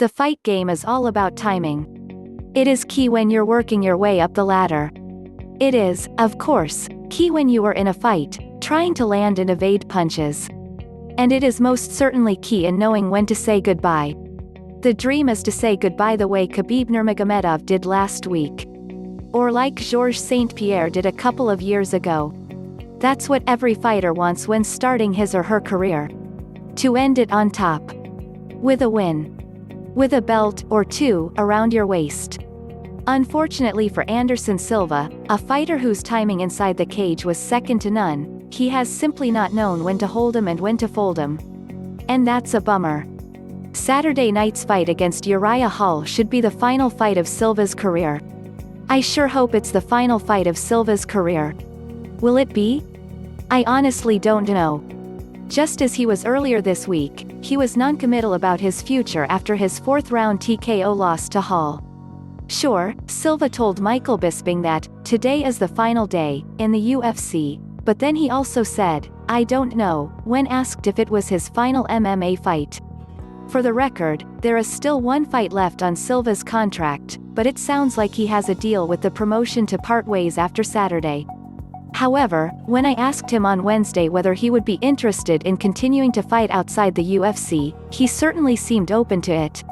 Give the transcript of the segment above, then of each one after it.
The fight game is all about timing. It is key when you're working your way up the ladder. It is, of course, key when you are in a fight, trying to land and evade punches. And it is most certainly key in knowing when to say goodbye. The dream is to say goodbye the way Khabib Nurmagomedov did last week. Or like Georges St-Pierre did a couple of years ago. That's what every fighter wants when starting his or her career. To end it on top. With a win. With a belt, or two, around your waist. Unfortunately for Anderson Silva, a fighter whose timing inside the cage was second to none, he has simply not known when to hold him and when to fold him. And that's a bummer. Saturday night's fight against Uriah Hall should be the final fight of Silva's career. I sure hope it's the final fight of Silva's career. Will it be? I honestly don't know. Just as he was earlier this week, he was noncommittal about his future after his fourth-round TKO loss to Hall. Sure, Silva told Michael Bisping that, "Today is the final day," in the UFC, but then he also said, "I don't know," when asked if it was his final MMA fight. For the record, there is still one fight left on Silva's contract, but it sounds like he has a deal with the promotion to part ways after Saturday. However, when I asked him on Wednesday whether he would be interested in continuing to fight outside the UFC, he certainly seemed open to it.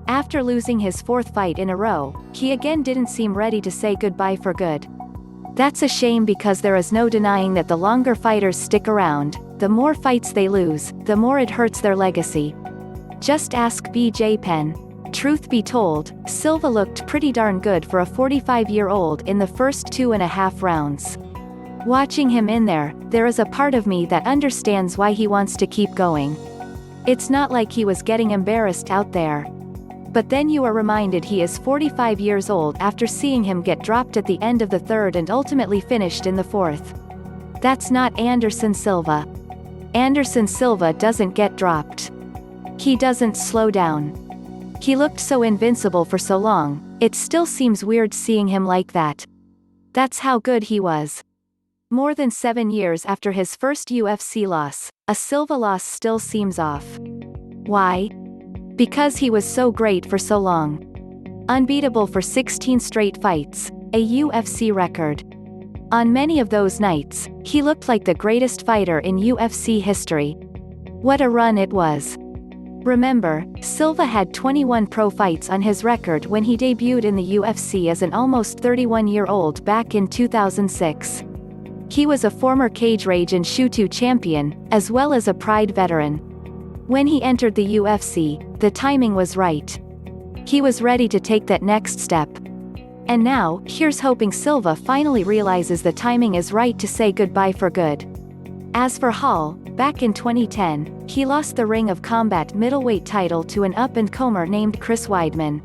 After losing his fourth fight in a row, he again didn't seem ready to say goodbye for good. That's a shame because there is no denying that the longer fighters stick around, the more fights they lose, the more it hurts their legacy. Just ask BJ Penn. Truth be told, Silva looked pretty darn good for a 45-year-old in the first 2.5 rounds. Watching him in there is a part of me that understands why he wants to keep going. It's not like he was getting embarrassed out there. But then you are reminded he is 45 years old after seeing him get dropped at the end of the third and ultimately finished in the fourth. That's not Anderson Silva. Anderson Silva doesn't get dropped. He doesn't slow down. He looked so invincible for so long, it still seems weird seeing him like that. That's how good he was. More than 7 years after his first UFC loss, a Silva loss still seems off. Why? Because he was so great for so long. Unbeatable for 16 straight fights, a UFC record. On many of those nights, he looked like the greatest fighter in UFC history. What a run it was. Remember, Silva had 21 pro fights on his record when he debuted in the UFC as an almost 31-year-old back in 2006. He was a former Cage Rage and Shooto champion, as well as a Pride veteran. When he entered the UFC, the timing was right. He was ready to take that next step. And now, here's hoping Silva finally realizes the timing is right to say goodbye for good. As for Hall, back in 2010, he lost the Ring of Combat middleweight title to an up-and-comer named Chris Weidman.